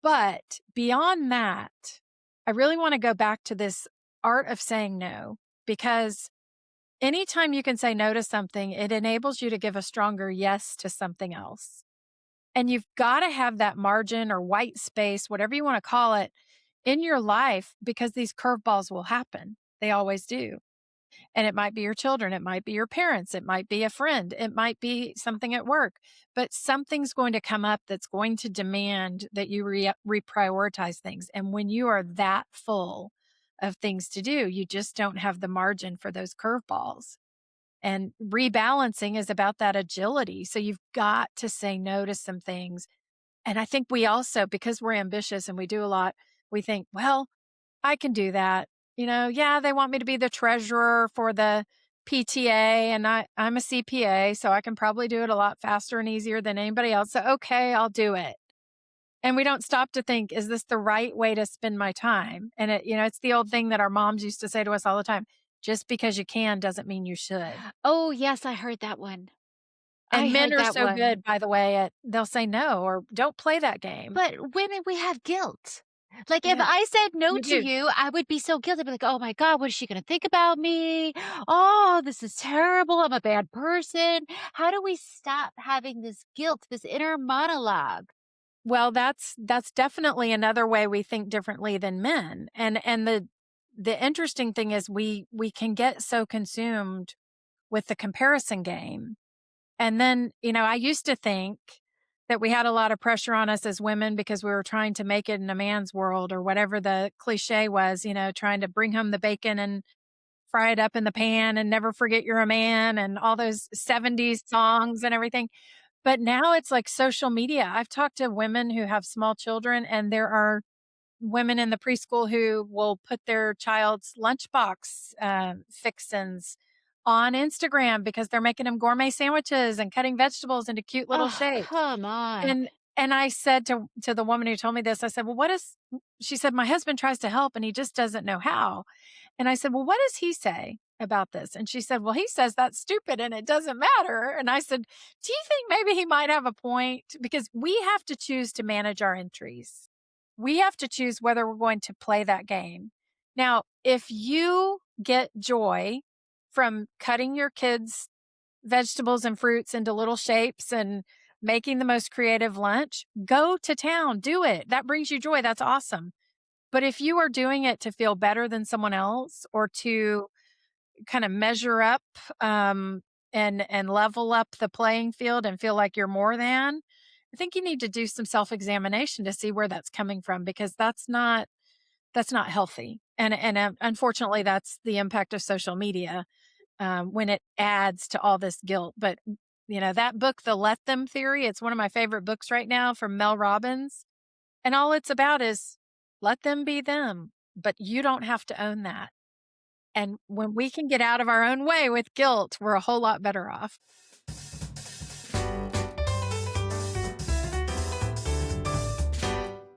But beyond that, I really want to go back to this art of saying no, because anytime you can say no to something, it enables you to give a stronger yes to something else. And you've got to have that margin or white space, whatever you want to call it, in your life because these curveballs will happen. They always do. And it might be your children, it might be your parents, it might be a friend, it might be something at work, but something's going to come up that's going to demand that you reprioritize things. And when you are that full of things to do, you just don't have the margin for those curveballs. And rebalancing is about that agility. So you've got to say no to some things. And I think we also, because we're ambitious and we do a lot, we think, well, I can do that. Yeah, they want me to be the treasurer for the PTA and I'm a CPA, so I can probably do it a lot faster and easier than anybody else. So, okay, I'll do it. And we don't stop to think, is this the right way to spend my time? And it's the old thing that our moms used to say to us all the time. Just because you can doesn't mean you should. Oh, yes, I heard that one. I And men heard are that so one. good, by the way, they'll say no or don't play that game. But women, we have guilt. Like, if Yeah, I said no you to do. you, I would be so guilty. I'd be like, "Oh my god, what is she gonna think about me? Oh, this is terrible. I'm a bad person." How do we stop having this guilt, this inner monologue? Well, that's definitely another way we think differently than men. And the interesting thing is we can get so consumed with the comparison game. And then, I used to think that we had a lot of pressure on us as women because we were trying to make it in a man's world or whatever the cliche was, trying to bring home the bacon and fry it up in the pan and never forget you're a man and all those 70s songs and everything. But now it's like social media. I've talked to women who have small children, and there are women in the preschool who will put their child's lunchbox fixins on Instagram because they're making them gourmet sandwiches and cutting vegetables into cute little Oh, shapes. come on. And I said to the woman who told me this, I said, "Well, what is?" She said, "My husband tries to help and he just doesn't know how." And I said, "Well, what does he say about this?" And she said, "Well, he says that's stupid and it doesn't matter." And I said, "Do you think maybe he might have a point? Because we have to choose to manage our entries. We have to choose whether we're going to play that game. Now, if you get joy from cutting your kids' vegetables and fruits into little shapes and making the most creative lunch, go to town, do it. That brings you joy. That's awesome. But if you are doing it to feel better than someone else or to kind of measure up and level up the playing field and feel like you're more than, I think you need to do some self-examination to see where that's coming from because that's not healthy. And unfortunately, that's the impact of social media when it adds to all this guilt. But that book, The Let Them Theory, it's one of my favorite books right now from Mel Robbins. And all it's about is let them be them, but you don't have to own that. And when we can get out of our own way with guilt, we're a whole lot better off.